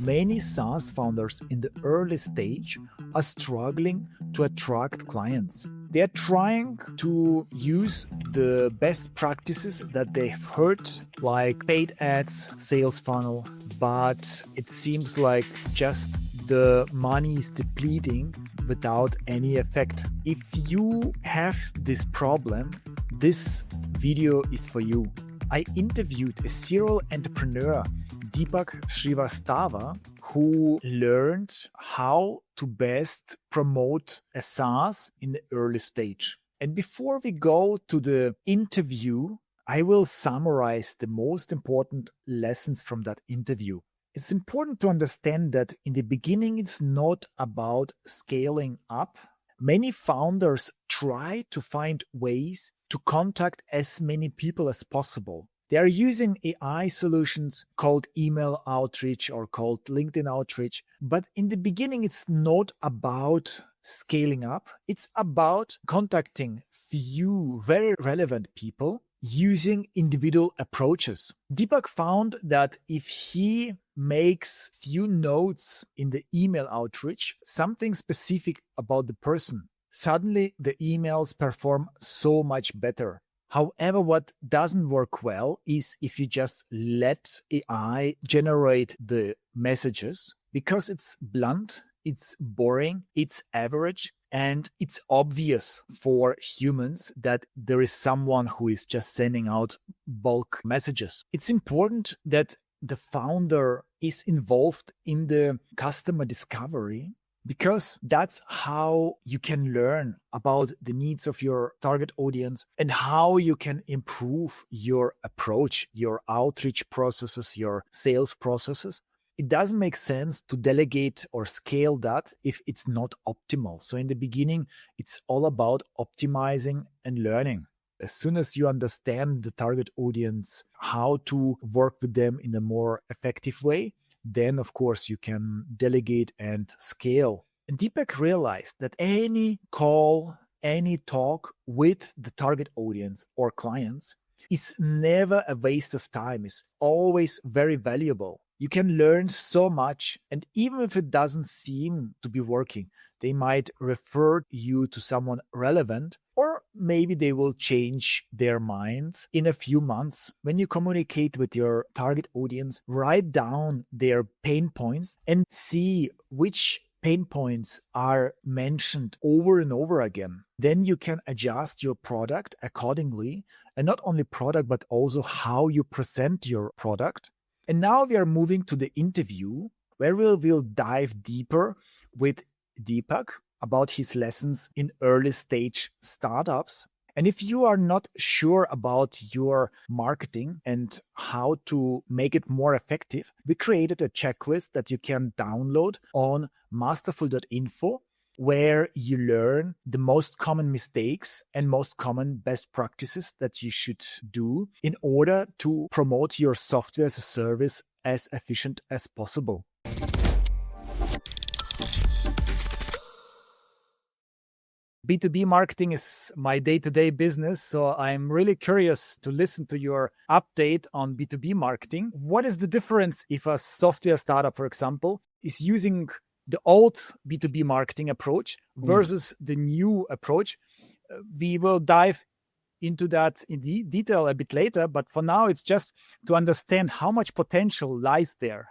Many SaaS founders in the early stage are struggling to attract clients. They are trying to use the best practices that they've heard, like paid ads, sales funnel, but it seems like just the money is depleting without any effect. If you have this problem, this video is for you. I interviewed a serial entrepreneur, Deepak Srivastava, who learned how to best promote a SaaS in the early stage. And before we go to the interview, I will summarize the most important lessons from that interview. It's important to understand that in the beginning, it's not about scaling up. Many founders try to find ways to contact as many people as possible. They are using AI solutions called email outreach or called LinkedIn outreach. But in the beginning, it's not about scaling up. It's about contacting few very relevant people using individual approaches. Deepak found that if he makes few notes in the email outreach, something specific about the person, suddenly the emails perform so much better. However, what doesn't work well is if you just let AI generate the messages, because it's blunt, it's boring, it's average, and it's obvious for humans that there is someone who is just sending out bulk messages. It's important that the founder is involved in the customer discovery, because that's how you can learn about the needs of your target audience and how you can improve your approach, your outreach processes, your sales processes. It doesn't make sense to delegate or scale that if it's not optimal. So in the beginning, it's all about optimizing and learning. As soon as you understand the target audience, how to work with them in a more effective way, then of course you can delegate and scale. And Deepak realized that any call, any talk with the target audience or clients is never a waste of time, is always very valuable. You can learn so much, and even if it doesn't seem to be working, they might refer you to someone relevant, or maybe they will change their minds in a few months. When you communicate with your target audience, write down their pain points and see which pain points are mentioned over and over again. Then you can adjust your product accordingly, and not only product, but also how you present your product. And now we are moving to the interview, where we'll dive deeper with Deepak about his lessons in early stage startups. And if you are not sure about your marketing and how to make it more effective, we created a checklist that you can download on masterful.info, where you learn the most common mistakes and most common best practices that you should do in order to promote your software as a service as efficient as possible. B2B marketing is my day-to-day business, so I'm really curious to listen to your update on B2B marketing. What is the difference if a software startup, for example, is using the old B2B marketing approach versus the new approach? We will dive into that in detail a bit later, but for now, it's just to understand how much potential lies there.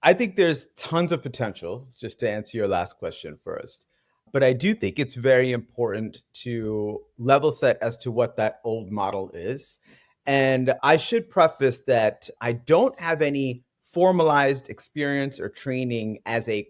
I think there's tons of potential, just to answer your last question first. But I do think it's very important to level set as to what that old model is. And I should preface that I don't have any formalized experience or training as a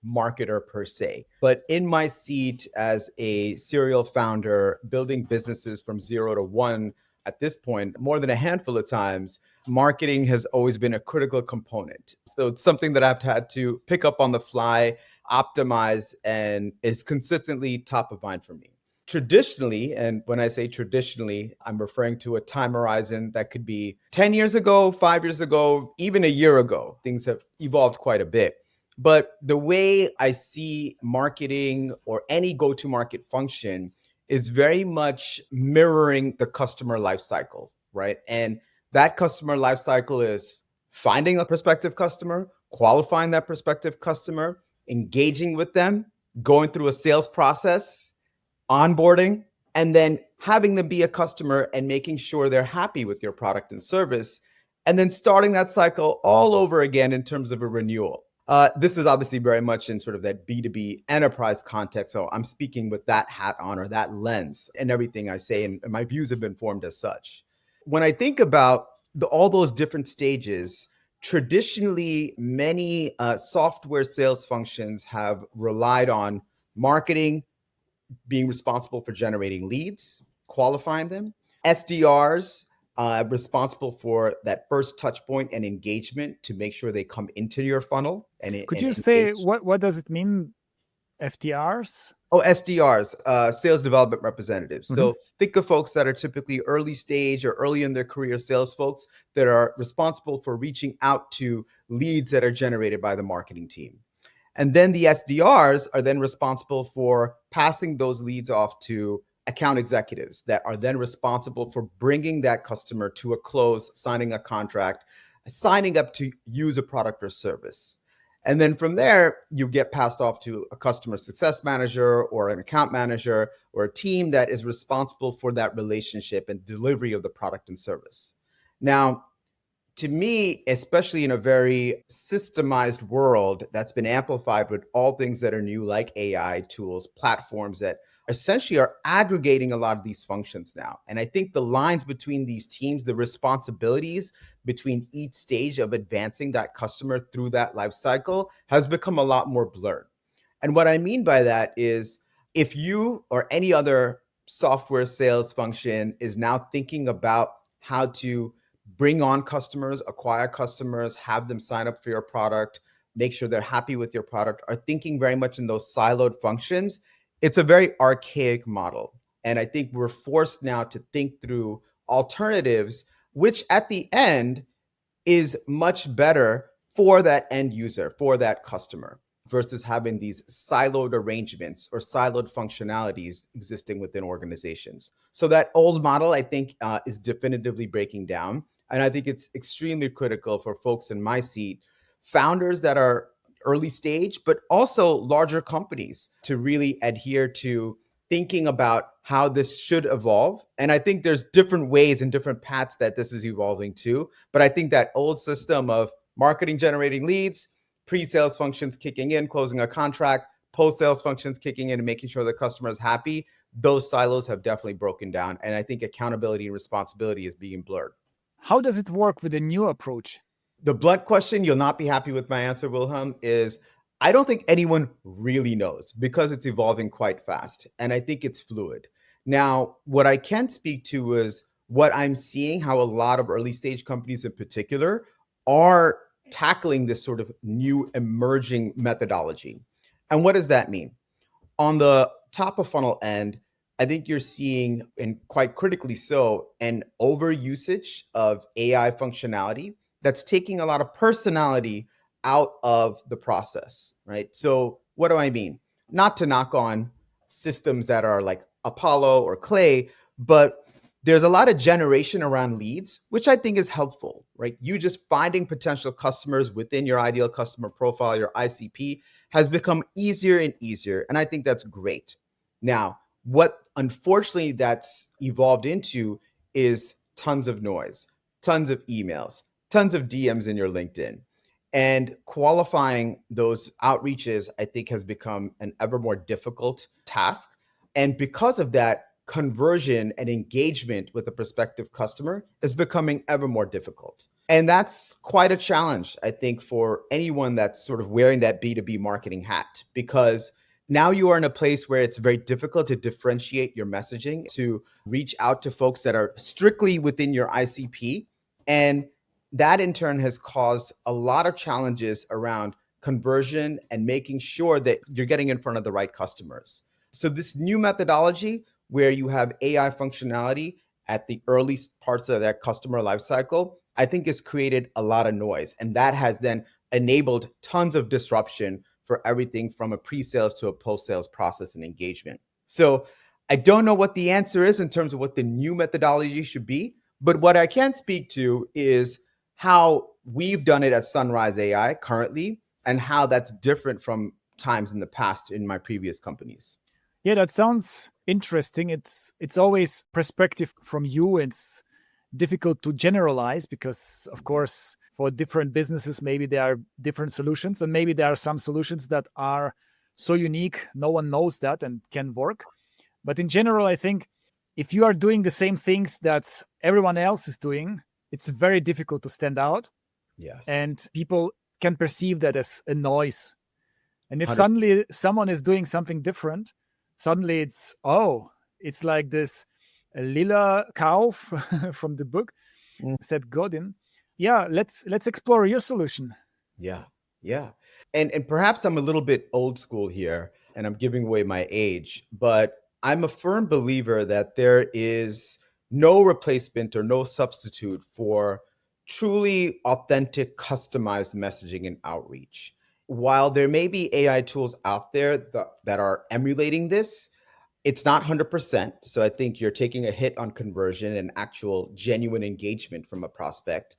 marketer per se, but in my seat as a serial founder, building businesses from 0 to 1 at this point, more than a handful of times, marketing has always been a critical component. So it's something that I've had to pick up on the fly, optimize, and is consistently top of mind for me. Traditionally, and when I say traditionally, I'm referring to a time horizon that could be 10 years ago, 5 years ago, even a year ago. Things have evolved quite a bit. But the way I see marketing or any go-to-market function is very much mirroring the customer lifecycle, right? And that customer lifecycle is finding a prospective customer, qualifying that prospective customer, engaging with them, going through a sales process, onboarding, and then having them be a customer and making sure they're happy with your product and service, and then starting that cycle all over again in terms of a renewal. This is obviously very much in sort of that B2B enterprise context. So I'm speaking with that hat on, or that lens, and everything I say, and my views have been formed as such. When I think about all those different stages, traditionally, many software sales functions have relied on marketing, being responsible for generating leads, qualifying them, SDRs responsible for that first touch point and engagement to make sure they come into your funnel Could and you say engage. what does it mean, FTRs? Oh, SDRs, sales development representatives. Mhm. So think of folks that are typically early stage or early in their career sales folks that are responsible for reaching out to leads that are generated by the marketing team. And then the SDRs are then responsible for passing those leads off to account executives that are then responsible for bringing that customer to a close, signing a contract, signing up to use a product or service. And then from there, you get passed off to a customer success manager or an account manager or a team that is responsible for that relationship and delivery of the product and service. Now, to me, especially in a very systemized world that's been amplified with all things that are new, like AI tools, platforms that essentially are aggregating a lot of these functions now. And I think the lines between these teams, the responsibilities between each stage of advancing that customer through that life cycle has become a lot more blurred. And what I mean by that is if you or any other software sales function is now thinking about how to bring on customers, acquire customers, have them sign up for your product, make sure they're happy with your product, are thinking very much in those siloed functions, it's a very archaic model. And I think we're forced now to think through alternatives, which at the end is much better for that end user, for that customer, versus having these siloed arrangements or siloed functionalities existing within organizations. So that old model, I think, is definitively breaking down. And I think it's extremely critical for folks in my seat, founders that are early stage, but also larger companies, to really adhere to thinking about how this should evolve. And I think there's different ways and different paths that this is evolving to. But I think that old system of marketing generating leads, pre-sales functions kicking in, closing a contract, post-sales functions kicking in and making sure the customer is happy, those silos have definitely broken down. And I think accountability and responsibility is being blurred. How does it work with the new approach? The blunt question, you'll not be happy with my answer, Wilhelm, is I don't think anyone really knows because it's evolving quite fast. And I think it's fluid. Now, what I can speak to is what I'm seeing, how a lot of early stage companies in particular are tackling this sort of new emerging methodology. And what does that mean? On the top of funnel end, I think you're seeing, and quite critically so, an overusage of AI functionality that's taking a lot of personality out of the process, right? So, what do I mean? Not to knock on systems that are like Apollo or Clay, but there's a lot of generation around leads, which I think is helpful, right? You just finding potential customers within your ideal customer profile, your ICP, has become easier and easier. And I think that's great. Now, what unfortunately that's evolved into is tons of noise, tons of emails, tons of DMs in your LinkedIn. And qualifying those outreaches, I think, has become an ever more difficult task. And because of that, conversion and engagement with a prospective customer is becoming ever more difficult. And that's quite a challenge, I think, for anyone that's sort of wearing that B2B marketing hat, because now you are in a place where it's very difficult to differentiate your messaging, to reach out to folks that are strictly within your ICP. And that in turn has caused a lot of challenges around conversion and making sure that you're getting in front of the right customers. So this new methodology where you have AI functionality at the early parts of that customer lifecycle, I think has created a lot of noise. And that has then enabled tons of disruption for everything from a pre-sales to a post-sales process and engagement. So I don't know what the answer is in terms of what the new methodology should be, but what I can speak to is how we've done it at Sunrise AI currently and how that's different from times in the past in my previous companies. Yeah, that sounds interesting. It's always perspective from you. It's difficult to generalize because, of course, for different businesses, maybe there are different solutions, and maybe there are some solutions that are so unique, no one knows that and can work. But in general, I think if you are doing the same things that everyone else is doing, it's very difficult to stand out, Yes. and people can perceive that as a noise. And if 100. suddenly someone is doing something different, suddenly it's like this lila cow from the book, Mm. said Godin. Yeah, let's explore your solution. Yeah. Yeah. And perhaps I'm a little bit old school here and I'm giving away my age, but I'm a firm believer that there is no replacement or no substitute for truly authentic, customized messaging and outreach. While there may be AI tools out there that are emulating this, it's not 100%. So I think you're taking a hit on conversion and actual genuine engagement from a prospect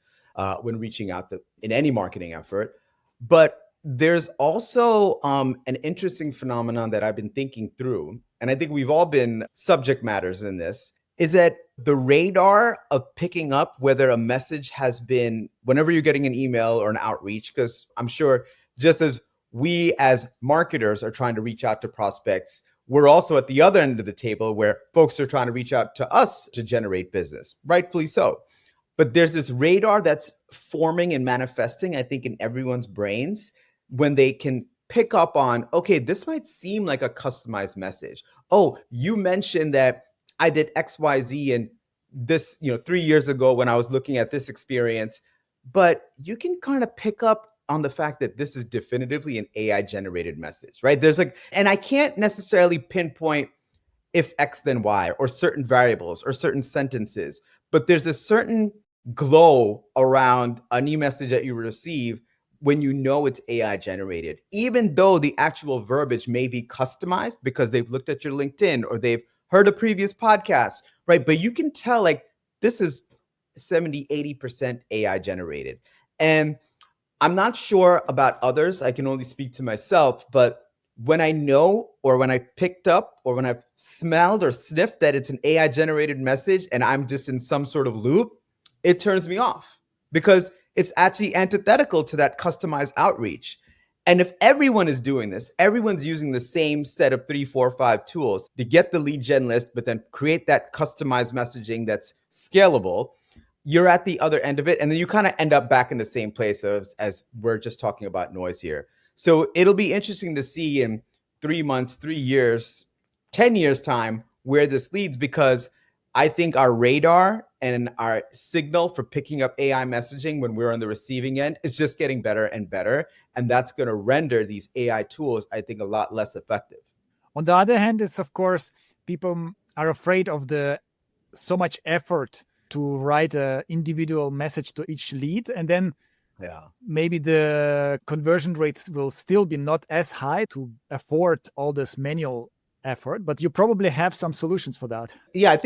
when reaching out in any marketing effort. But there's also an interesting phenomenon that I've been thinking through, and I think we've all been subject matters in this, is that the radar of picking up whether a message has been, whenever you're getting an email or an outreach, because I'm sure just as we as marketers are trying to reach out to prospects, we're also at the other end of the table where folks are trying to reach out to us to generate business, rightfully so. But there's this radar that's forming and manifesting, I think, in everyone's brains when they can pick up on, okay, this might seem like a customized message. Oh, you mentioned that I did XYZ and this, 3 years ago when I was looking at this experience, but you can kind of pick up on the fact that this is definitively an AI generated message, right? And I can't necessarily pinpoint if X then Y or certain variables or certain sentences, but there's a certain glow around any message that you receive when you know it's AI generated, even though the actual verbiage may be customized because they've looked at your LinkedIn or they've heard a previous podcast, right? But you can tell like this is 70, 80% AI generated. And I'm not sure about others. I can only speak to myself, but when I know or when I picked up or when I've smelled or sniffed that it's an AI generated message and I'm just in some sort of loop, it turns me off because it's actually antithetical to that customized outreach. And if everyone is doing this, everyone's using the same set of 3, 4, 5 tools to get the lead gen list, but then create that customized messaging that's scalable, you're at the other end of it. And then you kind of end up back in the same place as we're just talking about noise here. So it'll be interesting to see in 3 months, 3 years, 10 years time where this leads, because I think our radar and our signal for picking up AI messaging when we're on the receiving end is just getting better and better. And that's going to render these AI tools, I think, a lot less effective. On the other hand, it's of course people are afraid of the so much effort to write an individual message to each lead, and then maybe the conversion rates will still be not as high to afford all this manual effort, but you probably have some solutions for that. Yeah,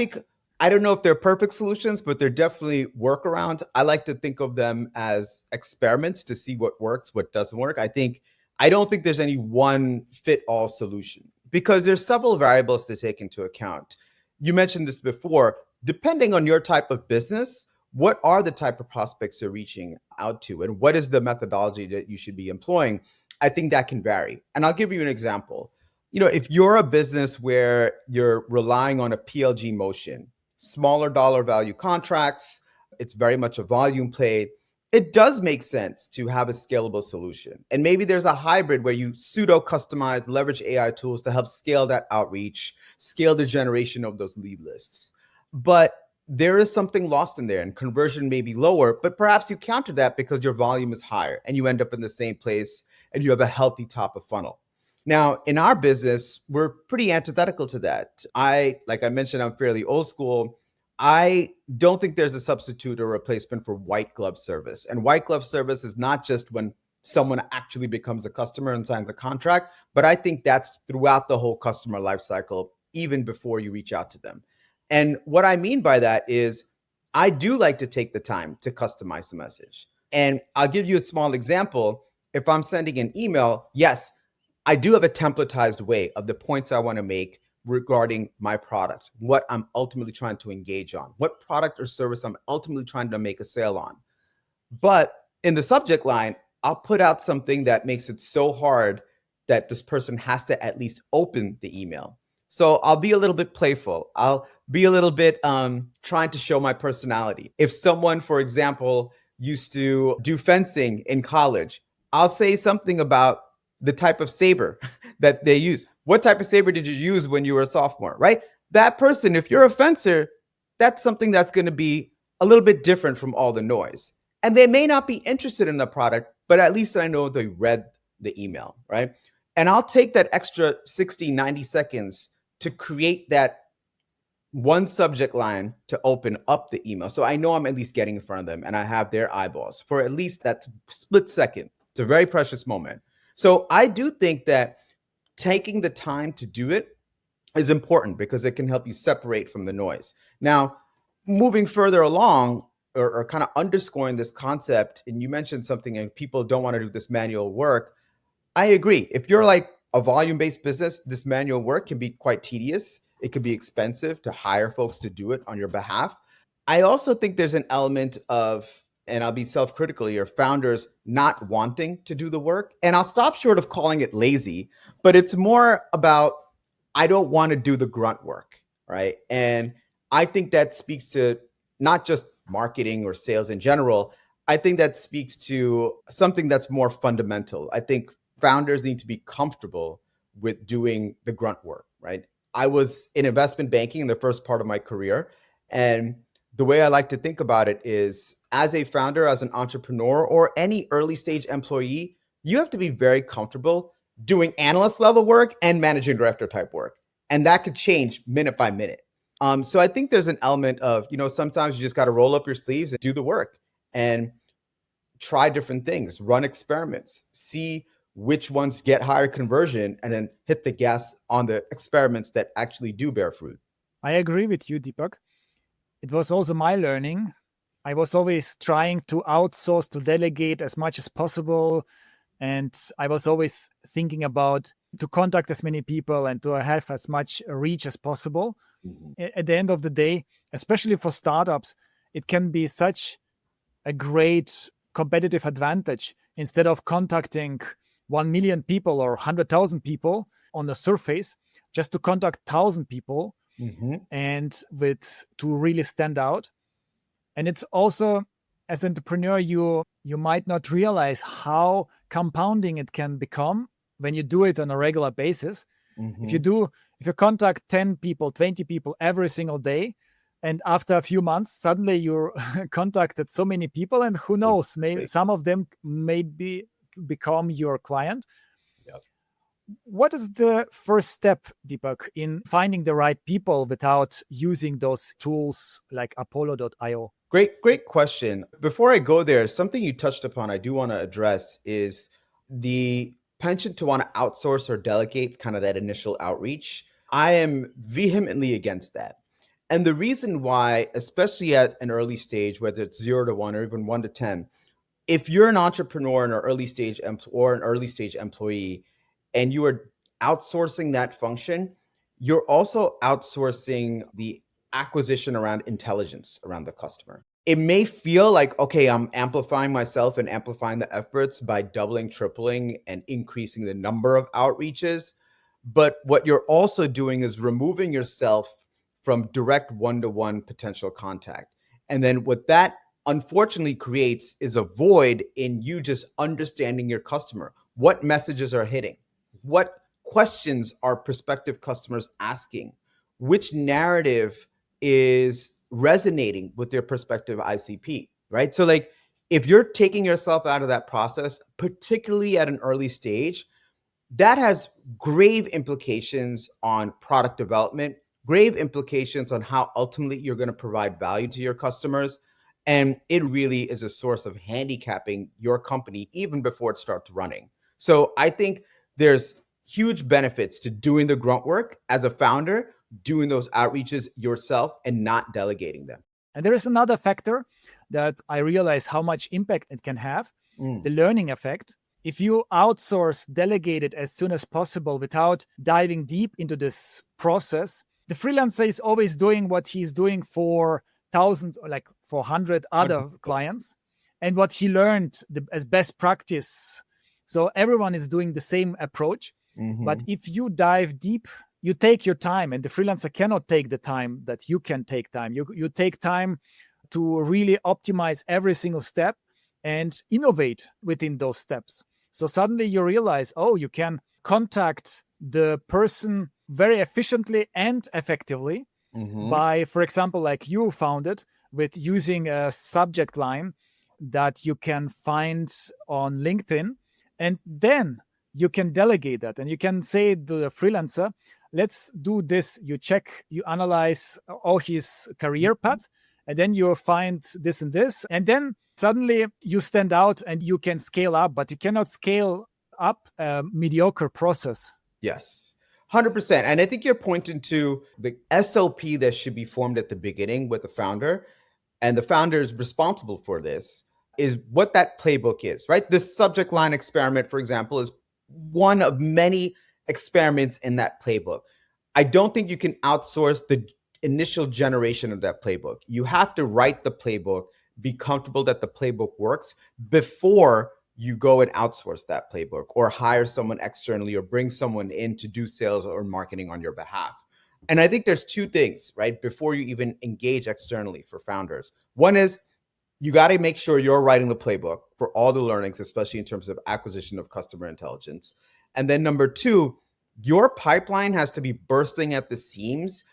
I don't know if they're perfect solutions, but they're definitely workarounds. I like to think of them as experiments to see what works, what doesn't work. I don't think there's any one fit all solution because there's several variables to take into account. You mentioned this before. Depending on your type of business, what are the type of prospects you're reaching out to and what is the methodology that you should be employing? I think that can vary. And I'll give you an example. If you're a business where you're relying on a PLG motion, smaller dollar value contracts, it's very much a volume play, it does make sense to have a scalable solution. And maybe there's a hybrid where you pseudo customize, leverage AI tools to help scale that outreach, scale the generation of those lead lists. But there is something lost in there and conversion may be lower, but perhaps you counter that because your volume is higher and you end up in the same place and you have a healthy top of funnel. Now, in our business, we're pretty antithetical to that. Like I mentioned, I'm fairly old school. I don't think there's a substitute or replacement for white glove service. And white glove service is not just when someone actually becomes a customer and signs a contract, but I think that's throughout the whole customer lifecycle, even before you reach out to them. And what I mean by that is I do like to take the time to customize the message. And I'll give you a small example. If I'm sending an email, yes, I do have a templatized way of the points I want to make regarding my product, what I'm ultimately trying to engage on, what product or service I'm ultimately trying to make a sale on. But in the subject line, I'll put out something that makes it so hard that this person has to at least open the email. So I'll be a little bit playful. I'll be a little bit trying to show my personality. If someone, for example, used to do fencing in college, I'll say something about the type of saber that they use. What type of saber did you use when you were a sophomore, right? That person, if you're a fencer, that's something that's going to be a little bit different from all the noise. And they may not be interested in the product, but at least I know they read the email, right? And I'll take that extra 60, 90 seconds to create that one subject line to open up the email. So I know I'm at least getting in front of them and I have their eyeballs for at least that split second. It's a very precious moment. So I do think that taking the time to do it is important because it can help you separate from the noise. Now, moving further along, or kind of underscoring this concept, and you mentioned something, and people don't want to do this manual work. I agree. If you're like a volume-based business, this manual work can be quite tedious. It can be expensive to hire folks to do it on your behalf. I also think there's an element of, and I'll be self-critical here, founders not wanting to do the work. And I'll stop short of calling it lazy, but it's more about, I don't want to do the grunt work, right? And I think that speaks to not just marketing or sales in general. I think that speaks to something that's more fundamental. I think founders need to be comfortable with doing the grunt work, right? I was in investment banking in the first part of my career. And the way I like to think about it is, as a founder, as an entrepreneur, or any early stage employee, you have to be very comfortable doing analyst level work and managing director type work. And that could change minute by minute. So I think there's an element of, sometimes you just got to roll up your sleeves and do the work and try different things, run experiments, see which ones get higher conversion, and then hit the gas on the experiments that actually do bear fruit. I agree with you, Deepak. It was also my learning. I was always trying to outsource, to delegate as much as possible. And I was always thinking about to contact as many people and to have as much reach as possible. Mm-hmm. At the end of the day, especially for startups, it can be such a great competitive advantage. Instead of contacting 1 million people or 100,000 people on the surface, just to contact 1,000 people, mm-hmm. and to really stand out. And it's also, as an entrepreneur, you might not realize how compounding it can become when you do it on a regular basis. Mm-hmm. If you contact 10 people, 20 people every single day, and after a few months, suddenly you're contacted so many people, and who knows, maybe some of them may become your client. Yep. What is the first step, Deepak, in finding the right people without using those tools like Apollo.io? Great question. Before I go there, something you touched upon I do want to address is the penchant to want to outsource or delegate kind of that initial outreach. I am vehemently against that. And the reason why, especially at an early stage, whether it's 0 to 1 or even 1 to 10, if you're an entrepreneur in an early stage or an early stage employee and you are outsourcing that function, you're also outsourcing the acquisition around intelligence around the customer. It may feel like, okay, I'm amplifying myself and amplifying the efforts by doubling, tripling, and increasing the number of outreaches. But what you're also doing is removing yourself from direct one-to-one potential contact. And then what that unfortunately creates is a void in you just understanding your customer. What messages are hitting? What questions are prospective customers asking? Which narrative is resonating with their prospective ICP, right? So like, if you're taking yourself out of that process, particularly at an early stage, that has grave implications on product development, grave implications on how ultimately you're going to provide value to your customers. And it really is a source of handicapping your company even before it starts running. So I think there's huge benefits to doing the grunt work as a founder, doing those outreaches yourself and not delegating them. And there is another factor that I realize how much impact it can have, Mm. the learning effect. If you outsource, delegate it as soon as possible without diving deep into this process, the freelancer is always doing what he's doing for thousands or like for 100 other clients and what he learned as best practice. So everyone is doing the same approach. But if you dive deep, you take your time, and the freelancer cannot take the time that you can take time. You take time to really optimize every single step and innovate within those steps. So suddenly you realize, oh, you can contact the person very efficiently and effectively by, for example, like you found it with using a subject line that you can find on LinkedIn. And then you can delegate that and you can say to the freelancer, let's do this. You check, you analyze all his career path, and then you find this and this. And then suddenly you stand out and you can scale up, but you cannot scale up a mediocre process. Yes, 100%. And I think you're pointing to the SOP that should be formed at the beginning with the founder. And the founder is responsible for this, is what that playbook is, right? This subject line experiment, for example, is one of many experiments in that playbook. I don't think you can outsource the initial generation of that playbook. You have to write the playbook, be comfortable that the playbook works before you go and outsource that playbook or hire someone externally or bring someone in to do sales or marketing on your behalf. And I think there's two things, right, before you even engage externally for founders. One is you got to make sure you're writing the playbook for all the learnings, especially in terms of acquisition of customer intelligence. And then number two, your pipeline has to be bursting at the seams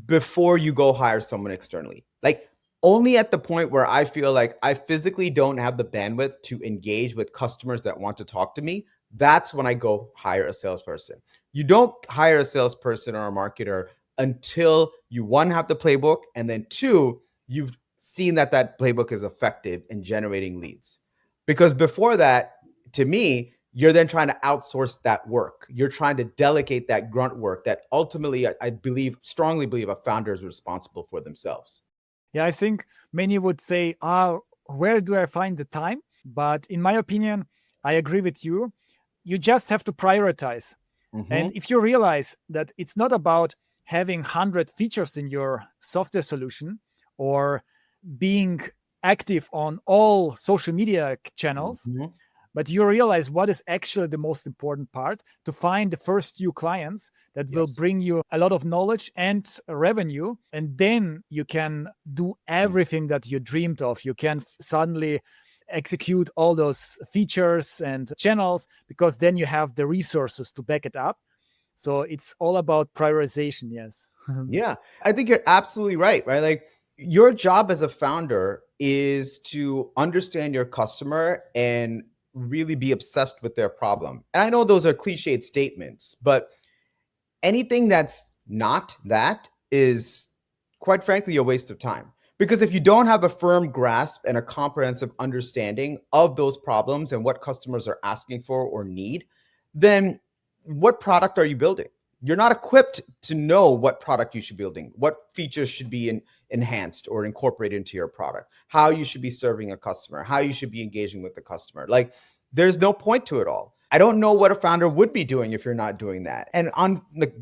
before you go hire someone externally. Like only at the point where I feel like I physically don't have the bandwidth to engage with customers that want to talk to me, that's when I go hire a salesperson. You don't hire a salesperson or a marketer until you, one, have the playbook, and then two, you've seen that that playbook is effective in generating leads. Because before that, to me, you're then trying to outsource that work. You're trying to delegate that grunt work that ultimately, I believe, strongly believe a founder is responsible for themselves. Yeah, I think many would say, where do I find the time? But in my opinion, I agree with you. You just have to prioritize. And if you realize that it's not about having 100 features in your software solution or being active on all social media channels, but you realize what is actually the most important part, to find the first few clients that will bring you a lot of knowledge and revenue. And then you can do everything that you dreamed of. You can suddenly execute all those features and channels because then you have the resources to back it up. So it's all about prioritization. Yes. Yeah, I think you're absolutely right, right? Like your job as a founder is to understand your customer and really be obsessed with their problem. And I know those are cliched statements, but anything that's not that is, quite frankly, a waste of time. Because if you don't have a firm grasp and a comprehensive understanding of those problems and what customers are asking for or need, then what product are you building? You're not equipped to know what product you should be building, what features should be enhanced or incorporated into your product, how you should be serving a customer, how you should be engaging with the customer. Like, there's no point to it all. I don't know what a founder would be doing if you're not doing that. And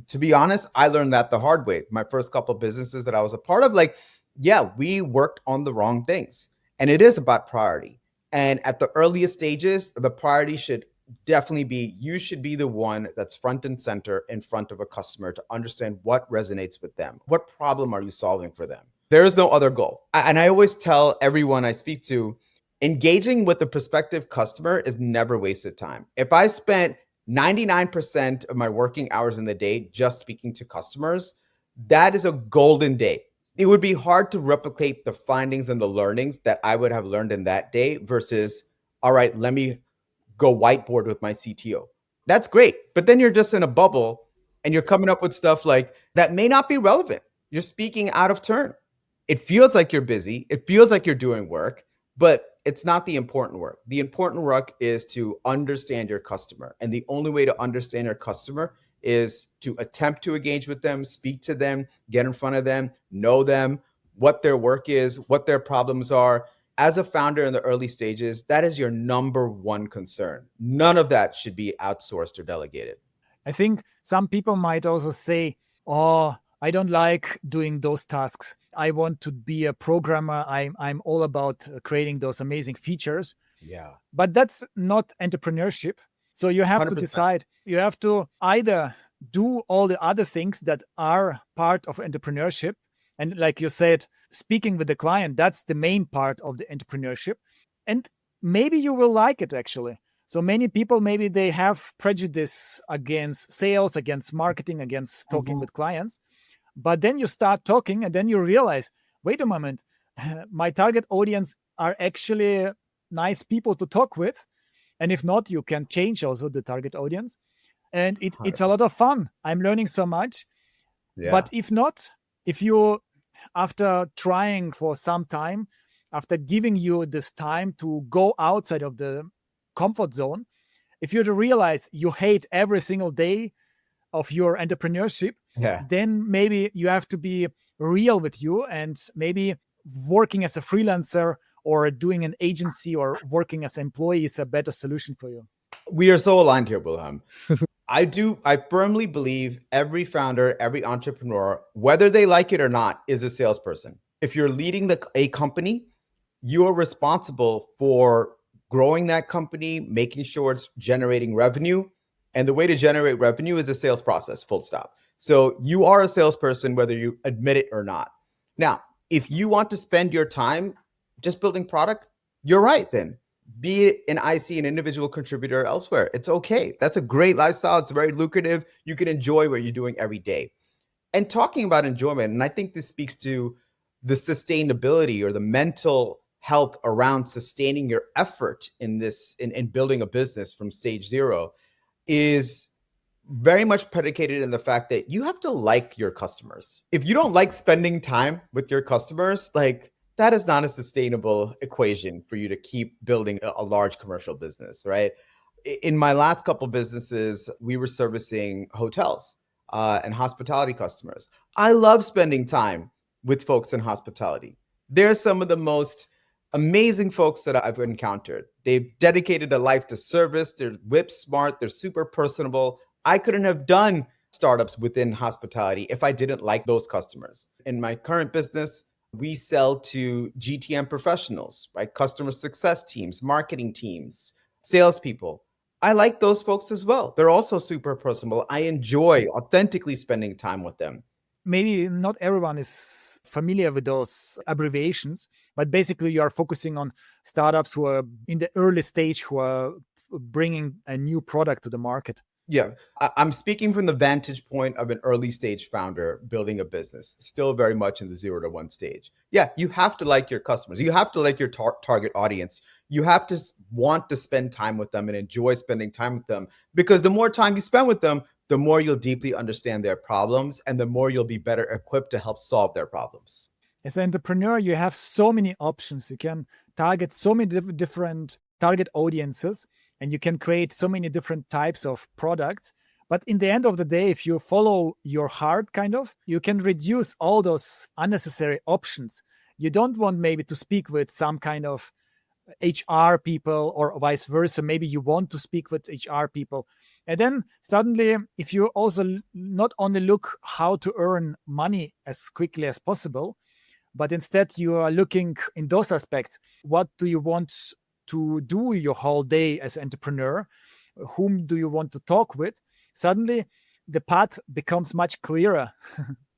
to be honest, I learned that the hard way. My first couple of businesses that I was a part of, like, yeah, we worked on the wrong things. And it is about priority. And at the earliest stages, the priority should definitely be, you should be the one that's front and center in front of a customer to understand what resonates with them. What problem are you solving for them? There is no other goal. And I always tell everyone I speak to, engaging with a prospective customer is never wasted time. If I spent 99% of my working hours in the day just speaking to customers, that is a golden day. It would be hard to replicate the findings and the learnings that I would have learned in that day versus, all right, let me go whiteboard with my CTO. That's great. But then you're just in a bubble and you're coming up with stuff like that may not be relevant. You're speaking out of turn. It feels like you're busy. It feels like you're doing work, but it's not the important work. The important work is to understand your customer. And the only way to understand your customer is to attempt to engage with them, speak to them, get in front of them, know them, what their work is, what their problems are, As a founder in the early stages, that is your number one concern. None of that should be outsourced or delegated. I think some people might also say, oh, I don't like doing those tasks. I want to be a programmer. I'm all about creating those amazing features. Yeah. But that's not entrepreneurship. So you have to 100%. decide. You have to either do all the other things that are part of entrepreneurship. And like you said, speaking with the client, that's the main part of the entrepreneurship. And maybe you will like it actually. So many people, maybe they have prejudice against sales, against marketing, against talking with clients. But then you start talking and then you realize, wait a moment, my target audience are actually nice people to talk with. And if not, you can change also the target audience. And it's a lot 100%. of fun. I'm learning so much. Yeah. But if not, if you, after trying for some time, after giving you this time to go outside of the comfort zone, if you realize you hate every single day of your entrepreneurship, Yeah. then maybe you have to be real with you, and maybe working as a freelancer or doing an agency or working as an employee is a better solution for you. We are so aligned here, Wilhelm. I firmly believe every founder, every entrepreneur, whether they like it or not, is a salesperson. If you're leading a company, you are responsible for growing that company, making sure it's generating revenue. And the way to generate revenue is a sales process, full stop. So you are a salesperson, whether you admit it or not. Now, if you want to spend your time just building product, you're right then. Be it an IC, an individual contributor elsewhere. It's okay. That's a great lifestyle. It's very lucrative. You can enjoy what you're doing every day. And talking about enjoyment, and I think this speaks to the sustainability or the mental health around sustaining your effort in this, in building a business from stage zero, is very much predicated in the fact that you have to like your customers. If you don't like spending time with your customers, like, that is not a sustainable equation for you to keep building a large commercial business, right? In my last couple businesses, we were servicing hotels and hospitality customers. I love spending time with folks in hospitality. They're some of the most amazing folks that I've encountered. They've dedicated a life to service. They're whip smart. They're super personable. I couldn't have done startups within hospitality if I didn't like those customers. In my current business, we sell to GTM professionals, right? Customer success teams, marketing teams, salespeople. I like those folks as well. They're also super personable. I enjoy authentically spending time with them. Maybe not everyone is familiar with those abbreviations, but basically you are focusing on startups who are in the early stage, who are bringing a new product to the market. Yeah, I'm speaking from the vantage point of an early stage founder building a business, still very much in the 0 to 1 stage. Yeah, you have to like your customers. You have to like your target audience. You have to want to spend time with them and enjoy spending time with them, because the more time you spend with them, the more you'll deeply understand their problems and the more you'll be better equipped to help solve their problems. As an entrepreneur, you have so many options. You can target so many different target audiences, and you can create so many different types of products. But in the end of the day, if you follow your heart, kind of, you can reduce all those unnecessary options. You don't want maybe to speak with some kind of HR people or vice versa. Maybe you want to speak with HR people. And then suddenly, if you also not only look how to earn money as quickly as possible, but instead you are looking in those aspects, what do you want to do your whole day as an entrepreneur? Whom do you want to talk with? Suddenly the path becomes much clearer.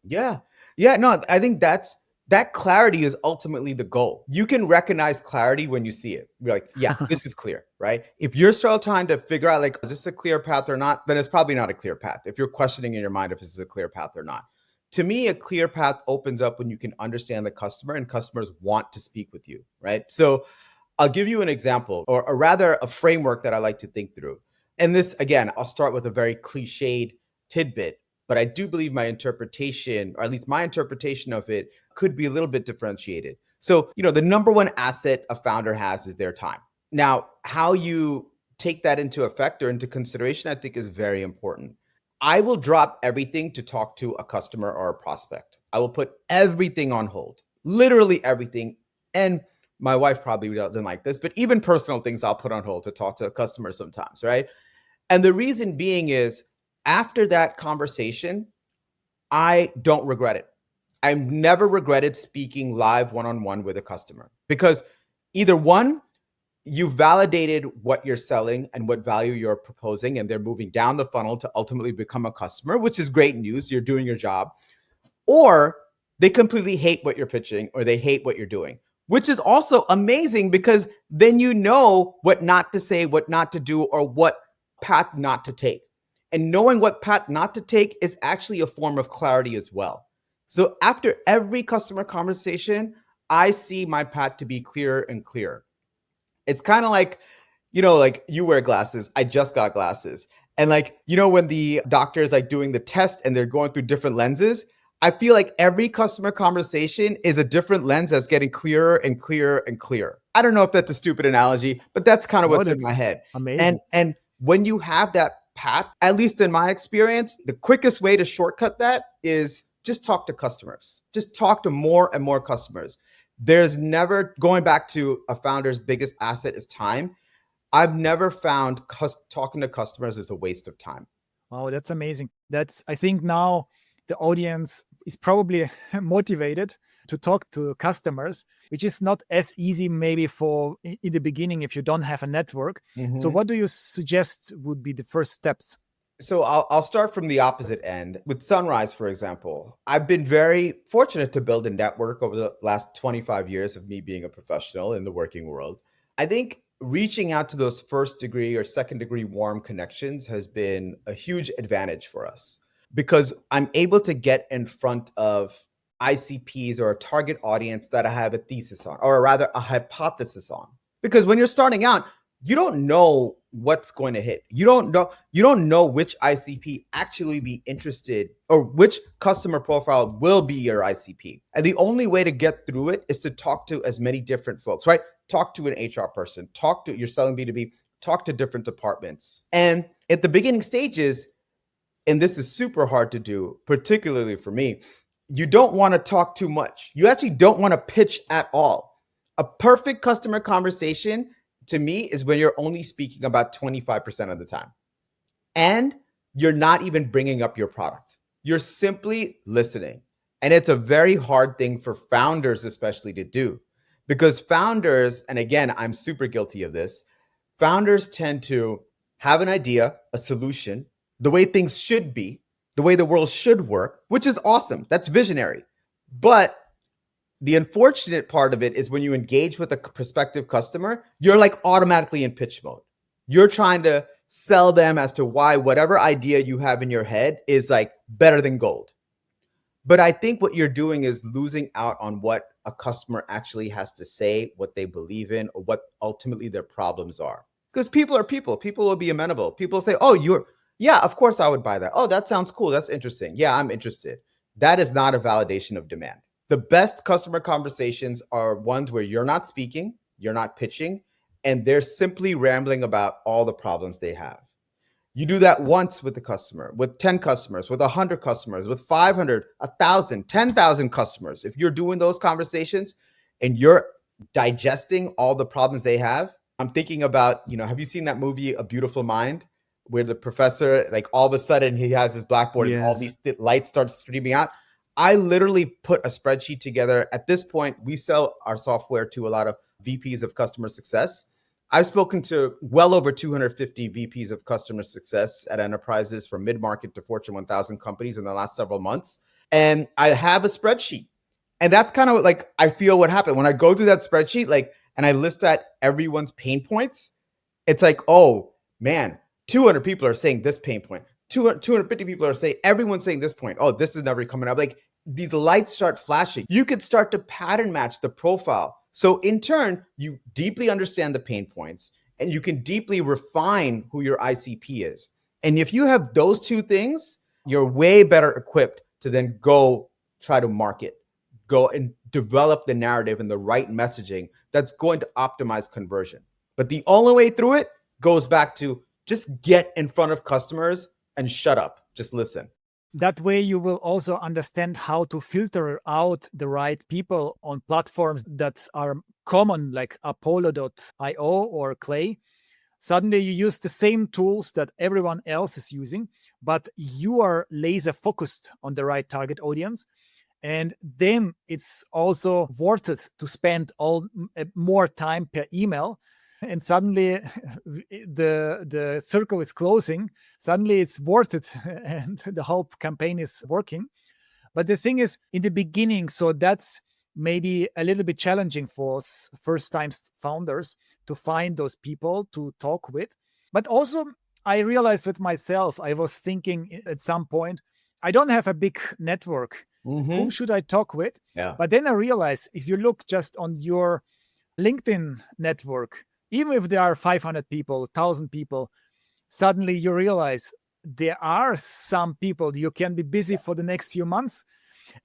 Yeah. Yeah. No, I think that clarity is ultimately the goal. You can recognize clarity when you see it. You're like, yeah, this is clear, right? If you're still trying to figure out, like, is this a clear path or not, then it's probably not a clear path. If you're questioning in your mind if this is a clear path or not. To me, a clear path opens up when you can understand the customer and customers want to speak with you, right? So I'll give you an example, or rather a framework that I like to think through. And this, again, I'll start with a very cliched tidbit, but I do believe my interpretation, or at least my interpretation of it, could be a little bit differentiated. So, the number one asset a founder has is their time. Now, how you take that into effect or into consideration, I think is very important. I will drop everything to talk to a customer or a prospect. I will put everything on hold, literally everything. And My wife probably doesn't like this, but even personal things I'll put on hold to talk to a customer sometimes, right? And the reason being is after that conversation, I don't regret it. I've never regretted speaking live one-on-one with a customer because either one, you validated what you're selling and what value you're proposing, and they're moving down the funnel to ultimately become a customer, which is great news. You're doing your job. Or they completely hate what you're pitching or they hate what you're doing, which is also amazing because then you know what not to say, what not to do, or what path not to take. And knowing what path not to take is actually a form of clarity as well. So after every customer conversation, I see my path to be clearer and clearer. It's kind of like, like you wear glasses. I just got glasses. And like, when the doctor is like doing the test and they're going through different lenses, I feel like every customer conversation is a different lens that's getting clearer and clearer and clearer. I don't know if that's a stupid analogy, but that's kind of No, what's in my that's head. amazing. And when you have that path, at least in my experience, the quickest way to shortcut that is just talk to customers. Just talk to more and more customers. There's never, going back to a founder's biggest asset is time. I've never found talking to customers is a waste of time. Wow, that's amazing. I think now the audience is probably motivated to talk to customers, which is not as easy maybe for in the beginning if you don't have a network. So what do you suggest would be the first steps? So I'll start from the opposite end. With Sunrise, for example, I've been very fortunate to build a network over the last 25 years of me being a professional in the working world. I think reaching out to those first degree or second degree warm connections has been a huge advantage for us because I'm able to get in front of ICPs or a target audience that I have a thesis on, or rather a hypothesis on. Because when you're starting out, you don't know what's going to hit. You don't know which ICP actually be interested or which customer profile will be your ICP. And the only way to get through it is to talk to as many different folks, right? Talk to an HR person, you're selling B2B, talk to different departments. And at the beginning stages, and this is super hard to do, particularly for me, you don't want to talk too much. You actually don't want to pitch at all. A perfect customer conversation to me is when you're only speaking about 25% of the time. And you're not even bringing up your product. You're simply listening. And it's a very hard thing for founders, especially to do. Because founders, and again, I'm super guilty of this, founders tend to have an idea, a solution, the way things should be, the way the world should work, which is awesome. That's visionary. But the unfortunate part of it is when you engage with a prospective customer, you're like automatically in pitch mode. You're trying to sell them as to why whatever idea you have in your head is like better than gold. But I think what you're doing is losing out on what a customer actually has to say, what they believe in, or what ultimately their problems are. Because people are people. People will be amenable. People say, oh, yeah, of course I would buy that. Oh, that sounds cool. That's interesting. Yeah, I'm interested. That is not a validation of demand. The best customer conversations are ones where you're not speaking, you're not pitching, and they're simply rambling about all the problems they have. You do that once with the customer, with 10 customers, with 100 customers, with 500, 1,000, 10,000 customers. If you're doing those conversations and you're digesting all the problems they have, I'm thinking about, have you seen that movie, A Beautiful Mind, where the professor, like all of a sudden he has his blackboard and all these lights start streaming out? I literally put a spreadsheet together. At this point, we sell our software to a lot of VPs of customer success. I've spoken to well over 250 VPs of customer success at enterprises from mid-market to Fortune 1000 companies in the last several months. And I have a spreadsheet. And that's kind of like, I feel what happened when I go through that spreadsheet, and I list out everyone's pain points. It's like, oh man, 200 people are saying this pain point. 250 people are saying, everyone's saying this point. Oh, this is never coming up. Like these lights start flashing. You could start to pattern match the profile. So in turn, you deeply understand the pain points and you can deeply refine who your ICP is. And if you have those two things, you're way better equipped to then go try to market, go and develop the narrative and the right messaging that's going to optimize conversion. But the only way through it goes back to just get in front of customers and shut up. Just listen. That way, you will also understand how to filter out the right people on platforms that are common, like Apollo.io or Clay. Suddenly, you use the same tools that everyone else is using, but you are laser focused on the right target audience. And then it's also worth it to spend more time per email. And suddenly the circle is closing. Suddenly it's worth it, and the whole campaign is working. But the thing is, in the beginning, so that's maybe a little bit challenging for first time founders to find those people to talk with. But also, I realized with myself, I was thinking at some point, I don't have a big network. Whom should I talk with? Yeah. But then I realized if you look just on your LinkedIn network, even if there are 500 people, 1,000 people, suddenly you realize there are some people you can be busy for the next few months.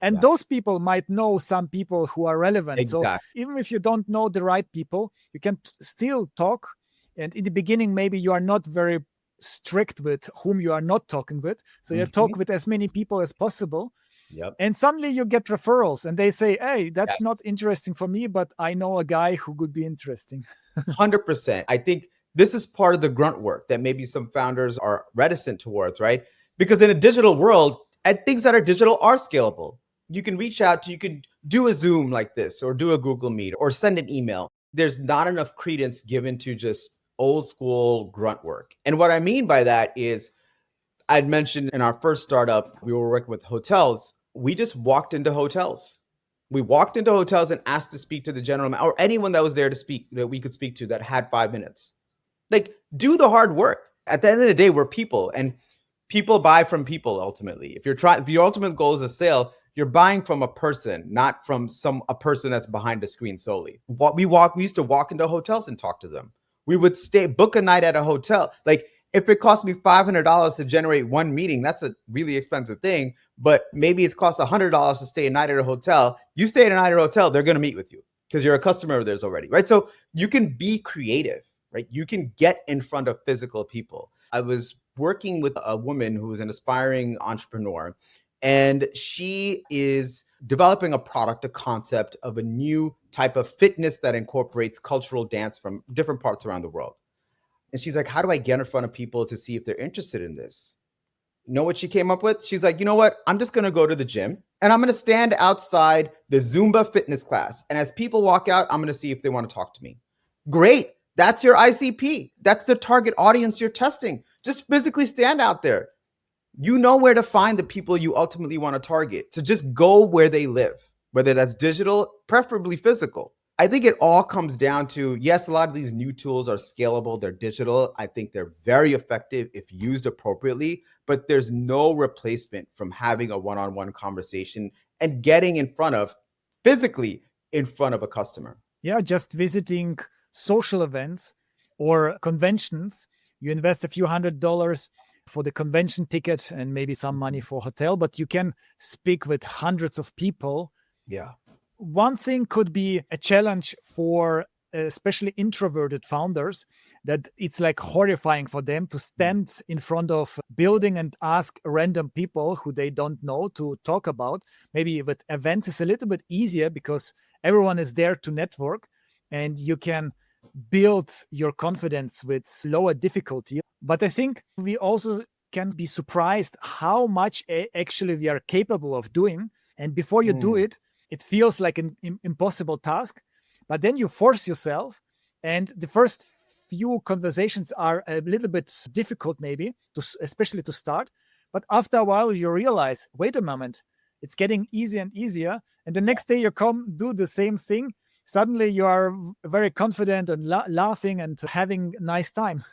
And Yeah. those people might know some people who are relevant. So Exactly. even if you don't know the right people, you can still talk. And in the beginning, maybe you are not very strict with whom you are not talking with. So you talk with as many people as possible. Yep. And suddenly you get referrals and they say, hey, that's not Yes. interesting for me, but I know a guy who could be interesting. 100%. I think this is part of the grunt work that maybe some founders are reticent towards, right? Because in a digital world, and things that are digital are scalable. You can reach out to, you can do a Zoom like this, or do a Google Meet, or send an email. There's not enough credence given to just old school grunt work. And what I mean by that is, I'd mentioned in our first startup, we were working with hotels. We just walked into hotels. We walked into hotels and asked to speak to the general manager or anyone that was there to speak, that we could speak to, that had 5 minutes. Like, do the hard work. At the end of the day, we're people, and people buy from people ultimately. If your ultimate goal is a sale, you're buying from a person, not from a person that's behind a screen solely. We used to walk into hotels and talk to them. We would book a night at a hotel. Like, if it cost me $500 to generate one meeting, that's a really expensive thing. But maybe it costs $100 to stay a night at a hotel. You stay at a night at a hotel, they're going to meet with you because you're a customer of theirs already, right? So you can be creative, right? You can get in front of physical people. I was working with a woman who is an aspiring entrepreneur, and she is developing a product, a concept of a new type of fitness that incorporates cultural dance from different parts around the world. And she's like, how do I get in front of people to see if they're interested in this? You know what she came up with? She's like, you know what? I'm just going to go to the gym and I'm going to stand outside the Zumba fitness class. And as people walk out, I'm going to see if they want to talk to me. Great. That's your ICP. That's the target audience you're testing. Just physically stand out there. You know where to find the people you ultimately want to target. So just go where they live, whether that's digital, preferably physical. I think it all comes down to, yes, a lot of these new tools are scalable. They're digital. I think they're very effective if used appropriately, but there's no replacement from having a one-on-one conversation and getting physically in front of a customer. Yeah, just visiting social events or conventions. You invest a few $100s for the convention ticket and maybe some money for hotel, but you can speak with hundreds of people. Yeah. One thing could be a challenge for especially introverted founders, that it's like horrifying for them to stand in front of building and ask random people who they don't know to talk about. Maybe with events it's a little bit easier because everyone is there to network and you can build your confidence with lower difficulty. But I think we also can be surprised how much actually we are capable of doing. And before you do it, it feels like an impossible task. But then you force yourself, and the first few conversations are a little bit difficult, maybe, especially to start. But after a while, you realize, wait a moment, it's getting easier and easier. And the next day you come do the same thing. Suddenly you are very confident and laughing and having a nice time.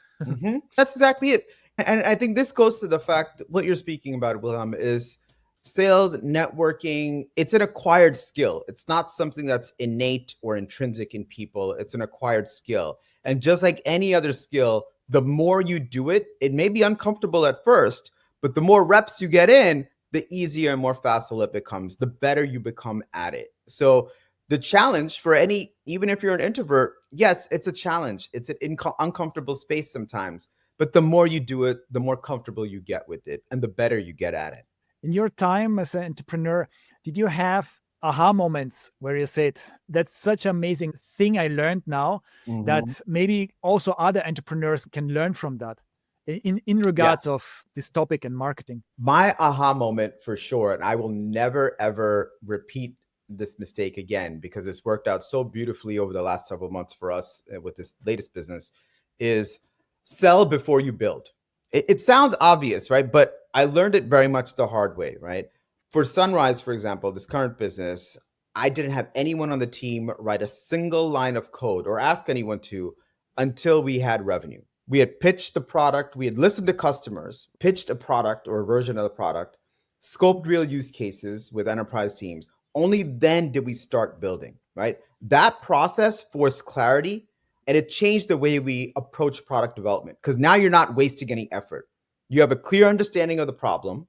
That's exactly it. And I think this goes to the fact what you're speaking about, Wilhelm, is sales, networking. It's an acquired skill. It's not something that's innate or intrinsic in people. It's an acquired skill. And just like any other skill, the more you do it, it may be uncomfortable at first, but the more reps you get in, the easier and more facile it becomes, the better you become at it. So the challenge for even if you're an introvert, yes, it's a challenge. It's an uncomfortable space sometimes, but the more you do it, the more comfortable you get with it and the better you get at it. In your time as an entrepreneur, did you have aha moments where you said, that's such an amazing thing I learned now Mhm. that maybe also other entrepreneurs can learn from that in Yeah. regards of this topic and marketing? My aha moment for sure, and I will never ever repeat this mistake again because it's worked out so beautifully over the last several months for us with this latest business, is sell before you build. It sounds obvious, right? But I learned it very much the hard way, right? For Sunrise, for example, this current business, I didn't have anyone on the team write a single line of code or ask anyone to until we had revenue. We had pitched the product, we had listened to customers, pitched a product or a version of the product, scoped real use cases with enterprise teams. Only then did we start building, right? That process forced clarity and it changed the way we approach product development because now you're not wasting any effort. You have a clear understanding of the problem.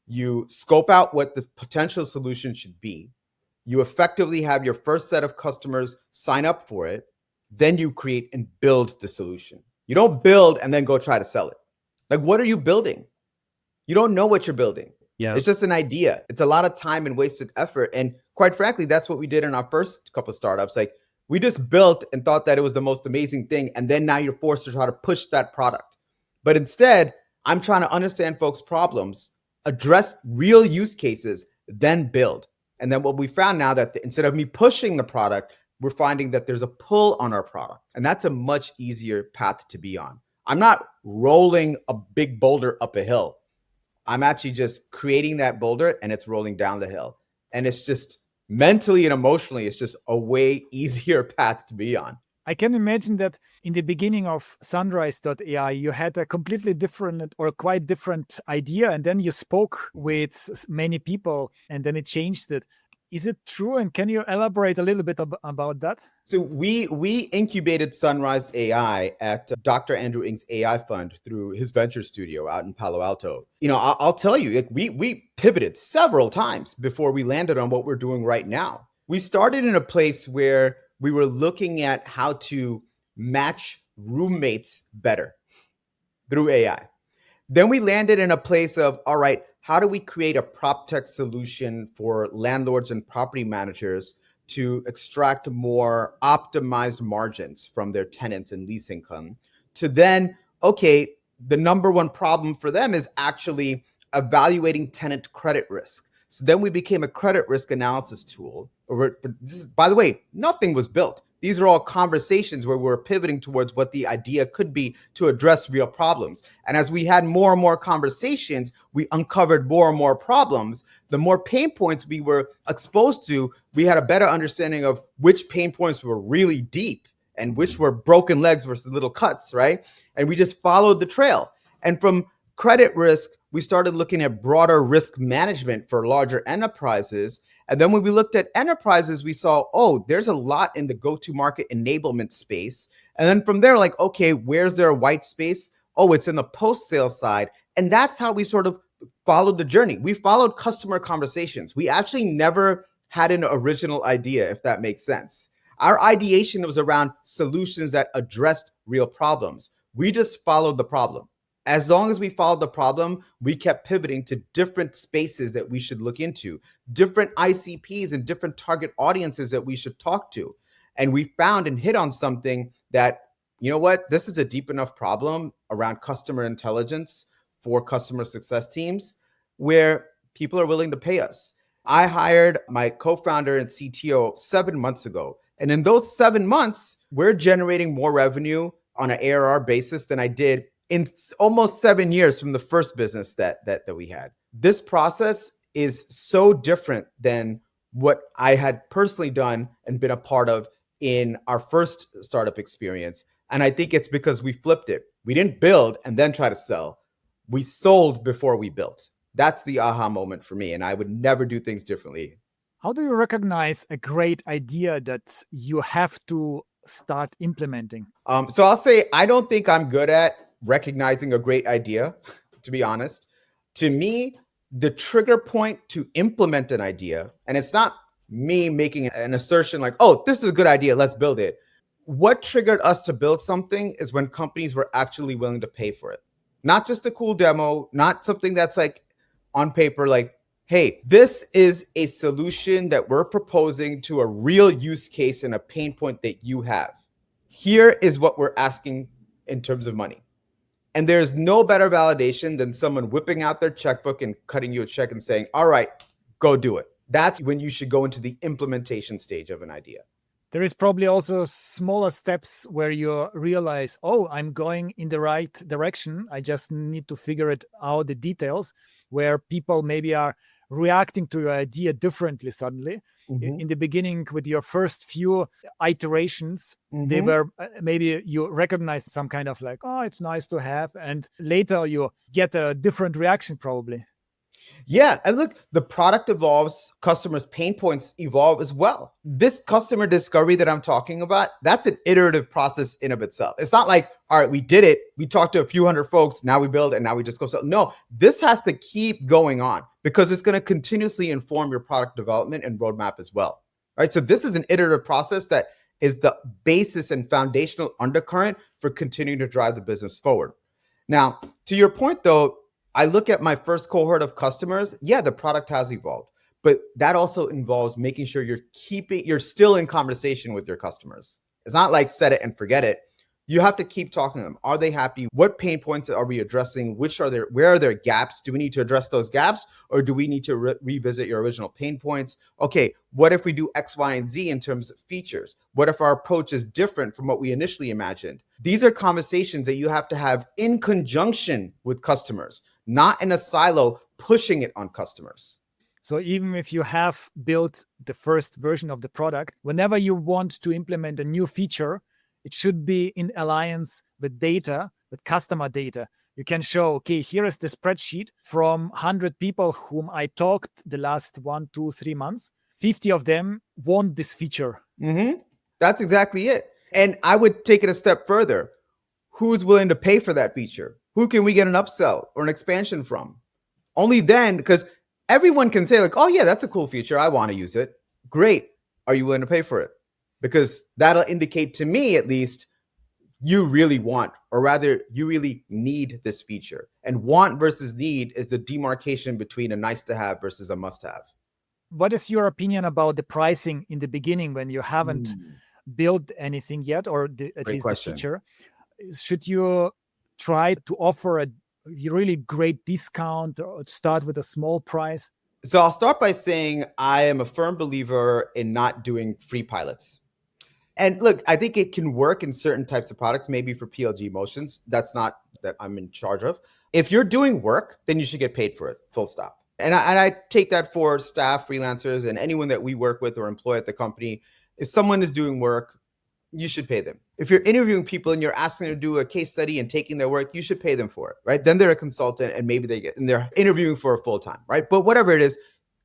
You scope out what the potential solution should be. You effectively have your first set of customers sign up for it. Then you create and build the solution. You don't build and then go try to sell it. Like, what are you building? You don't know what you're building. Yeah. It's just an idea. It's a lot of time and wasted effort. And quite frankly, that's what we did in our first couple of startups. Like, we just built and thought that it was the most amazing thing. And then now you're forced to try to push that product. But instead, I'm trying to understand folks' problems, address real use cases, then build. And then what we found now that instead of me pushing the product, we're finding that there's a pull on our product. And that's a much easier path to be on. I'm not rolling a big boulder up a hill. I'm actually just creating that boulder and it's rolling down the hill. And it's just mentally and emotionally, it's just a way easier path to be on. I can imagine that in the beginning of Sunrise.ai, you had a completely different or quite different idea, and then you spoke with many people, and then it changed it. Is it true? And can you elaborate a little bit about that? So we incubated Sunrise AI at Dr. Andrew Ng's AI fund through his venture studio out in Palo Alto. You know, I'll tell you, like we pivoted several times before we landed on what we're doing right now. We started in a place where we were looking at how to match roommates better through AI. Then we landed in a place of, all right, how do we create a prop tech solution for landlords and property managers to extract more optimized margins from their tenants and lease income? To then, okay, the number one problem for them is actually evaluating tenant credit risk. So then we became a credit risk analysis tool. By the way, nothing was built. These are all conversations where we're pivoting towards what the idea could be to address real problems. And as we had more and more conversations, we uncovered more and more problems. The more pain points we were exposed to, we had a better understanding of which pain points were really deep and which were broken legs versus little cuts, right? And we just followed the trail. And from credit risk, we started looking at broader risk management for larger enterprises. And then when we looked at enterprises, we saw, oh, there's a lot in the go-to-market enablement space. And then from there, like, okay, where's there a white space? Oh, it's in the post-sale side. And that's how we sort of followed the journey. We followed customer conversations. We actually never had an original idea, if that makes sense. Our ideation was around solutions that addressed real problems. We just followed the problem. As long as we followed the problem, we kept pivoting to different spaces that we should look into, different ICPs and different target audiences that we should talk to. And we found and hit on something that, you know what, this is a deep enough problem around customer intelligence for customer success teams where people are willing to pay us. I hired my co-founder and CTO 7 months ago. And in those 7 months, we're generating more revenue on an ARR basis than I did in almost 7 years from the first business that we had. This process is so different than what I had personally done and been a part of in our first startup experience. And I think it's because we flipped it. We didn't build and then try to sell. We sold before we built. That's the aha moment for me. And I would never do things differently. How do you recognize a great idea that you have to start implementing? So I'll say, I don't think I'm good at recognizing a great idea, to be honest. To me, the trigger point to implement an idea, and it's not me making an assertion like, oh, this is a good idea, let's build it. What triggered us to build something is when companies were actually willing to pay for it. Not just a cool demo, not something that's like on paper, like, hey, this is a solution that we're proposing to a real use case and a pain point that you have. Here is what we're asking in terms of money. And there's no better validation than someone whipping out their checkbook and cutting you a check and saying, all right, go do it. That's when you should go into the implementation stage of an idea. There is probably also smaller steps where you realize, oh, I'm going in the right direction. I just need to figure it out, the details, where people maybe are reacting to your idea differently suddenly. In the beginning, with your first few iterations, they were maybe you recognize some kind of like, oh, it's nice to have. And later you get a different reaction probably. Yeah. And look, the product evolves, customers' pain points evolve as well. This customer discovery that I'm talking about, that's an iterative process in of itself. It's not like, all right, we did it. We talked to a few hundred folks. Now we build and now we just go sell. No, this has to keep going on because it's going to continuously inform your product development and roadmap as well. Right. So this is an iterative process that is the basis and foundational undercurrent for continuing to drive the business forward. Now, to your point, though, I look at my first cohort of customers. Yeah, the product has evolved, but that also involves making sure you're still in conversation with your customers. It's not like set it and forget it. You have to keep talking to them. Are they happy? What pain points are we addressing? Where are their gaps? Do we need to address those gaps or do we need to revisit your original pain points? Okay, what if we do X, Y, and Z in terms of features? What if our approach is different from what we initially imagined? These are conversations that you have to have in conjunction with customers, not in a silo pushing it on customers. So even if you have built the first version of the product, whenever you want to implement a new feature, it should be in alliance with data, with customer data. You can show, okay, here is the spreadsheet from 100 people whom I talked the last 1, 2, 3 months. 50 of them want this feature. That's exactly it. And I would take it a step further. Who's willing to pay for that feature? Who can we get an upsell or an expansion from? Only then, because everyone can say like, oh yeah, that's a cool feature. I want to use it. Great. Are you willing to pay for it? Because that'll indicate to me, at least, you really want, or rather you really need this feature. And want versus need is the demarcation between a nice to have versus a must have. What is your opinion about the pricing in the beginning when you haven't built anything yet, or at least the feature? Should you try to offer a really great discount or start with a small price? So I'll start by saying I am a firm believer in not doing free pilots. And look, I think it can work in certain types of products, maybe for PLG motions. That's not that I'm in charge of. If you're doing work, then you should get paid for it, full stop. And I take that for staff, freelancers, and anyone that we work with or employ at the company. If someone is doing work, you should pay them. If you're interviewing people and you're asking them to do a case study and taking their work, you should pay them for it, right? Then they're a consultant and maybe they're interviewing for a full time, right? But whatever it is,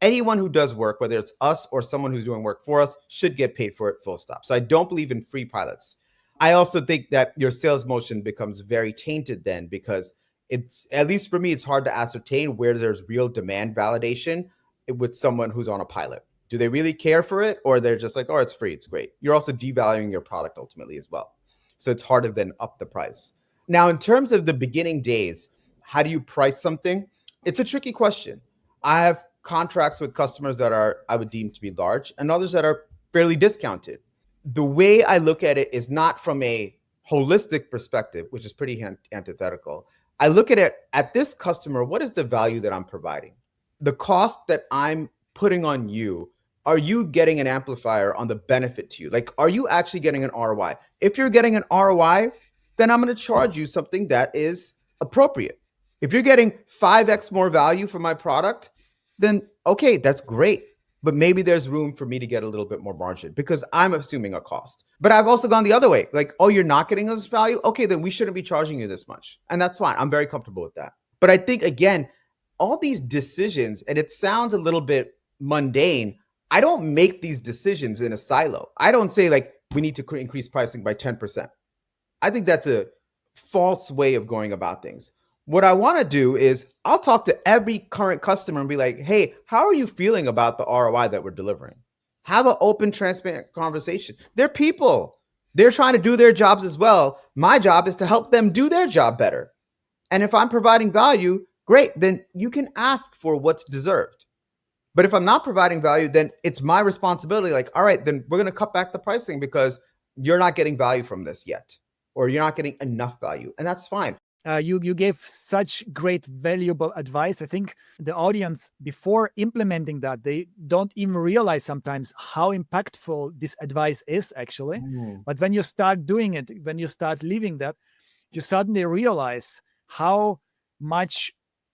anyone who does work, whether it's us or someone who's doing work for us, should get paid for it, full stop. So I don't believe in free pilots. I also think that your sales motion becomes very tainted then, because it's, at least for me, it's hard to ascertain where there's real demand validation with someone who's on a pilot. Do they really care for it? Or they're just like, oh, it's free, it's great. You're also devaluing your product ultimately as well. So it's harder than up the price. Now, in terms of the beginning days, how do you price something? It's a tricky question. I have contracts with customers that are, I would deem to be large, and others that are fairly discounted. The way I look at it is not from a holistic perspective, which is pretty antithetical. I look at it at this customer, what is the value that I'm providing? The cost that I'm putting on you, are you getting an amplifier on the benefit to you? Like, are you actually getting an ROI? If you're getting an ROI, then I'm going to charge you something that is appropriate. If you're getting 5x more value for my product, then okay, that's great. But maybe there's room for me to get a little bit more margin because I'm assuming a cost. But I've also gone the other way. Like, oh, you're not getting this value? Okay, then we shouldn't be charging you this much. And that's fine. I'm very comfortable with that. But I think, again, all these decisions, and it sounds a little bit mundane, I don't make these decisions in a silo. I don't say like, we need to increase pricing by 10%. I think that's a false way of going about things. What I want to do is I'll talk to every current customer and be like, hey, how are you feeling about the ROI that we're delivering? Have an open, transparent conversation. They're people. They're trying to do their jobs as well. My job is to help them do their job better. And if I'm providing value, great, then you can ask for what's deserved. But if I'm not providing value, then it's my responsibility. Like, all right, then we're going to cut back the pricing because you're not getting value from this yet, or you're not getting enough value. And that's fine. You gave such great, valuable advice. I think the audience, before implementing that, they don't even realize sometimes how impactful this advice is actually. But when you start doing it, when you start living that, you suddenly realize how much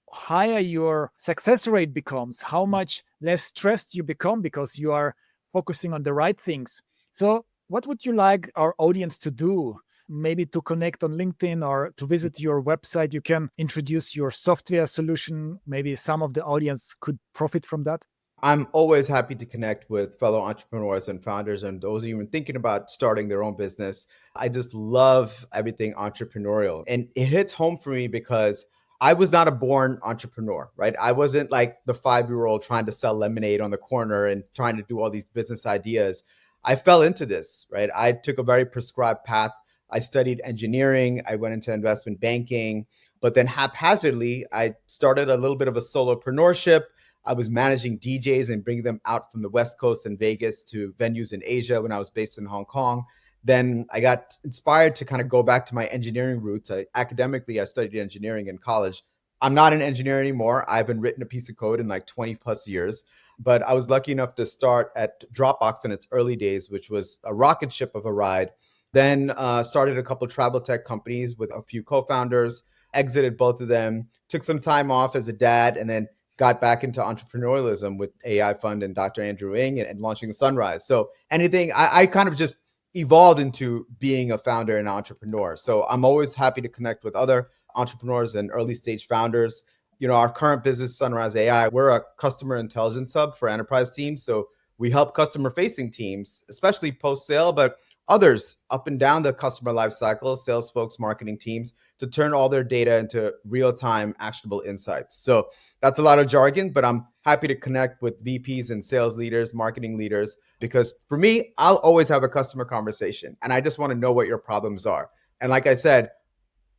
higher your success rate becomes, how much less stressed you become because you are focusing on the right things. So what would you like our audience to do? Maybe to connect on LinkedIn or to visit your website. You can introduce your software solution. Maybe some of the audience could profit from that. I'm always happy to connect with fellow entrepreneurs and founders and those even thinking about starting their own business. I just love everything entrepreneurial. And it hits home for me because I was not a born entrepreneur, right? I wasn't like the 5-year-old trying to sell lemonade on the corner and trying to do all these business ideas. I fell into this, right? I took a very prescribed path. I studied engineering. I went into investment banking, but then haphazardly, I started a little bit of a solopreneurship. I was managing DJs and bringing them out from the West Coast and Vegas to venues in Asia when I was based in Hong Kong. Then I got inspired to kind of go back to my engineering roots. Academically, I studied engineering in college. I'm not an engineer anymore. I haven't written a piece of code in like 20 plus years, but I was lucky enough to start at Dropbox in its early days, which was a rocket ship of a ride. Then started a couple of travel tech companies with a few co-founders, exited both of them, took some time off as a dad, and then got back into entrepreneurialism with AI Fund and Dr. Andrew Ng and launching Sunrise. So I kind of just evolved into being a founder and entrepreneur. So I'm always happy to connect with other entrepreneurs and early stage founders. You know, our current business, Sunrise AI, we're a customer intelligence hub for enterprise teams. So we help customer facing teams, especially post sale, but others up and down the customer lifecycle, sales folks, marketing teams, to turn all their data into real-time actionable insights. So that's a lot of jargon, but I'm happy to connect with VPs and sales leaders, marketing leaders, because for me, I'll always have a customer conversation and I just want to know what your problems are. And like I said,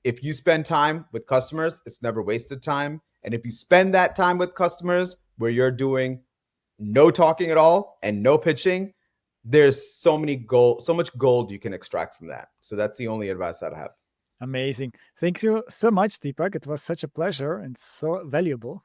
if you spend time with customers, it's never wasted time. And if you spend that time with customers where you're doing no talking at all and no pitching, there's so much gold you can extract from that. So that's the only advice I'd have. Amazing. Thank you so much, Deepak. It was such a pleasure and so valuable.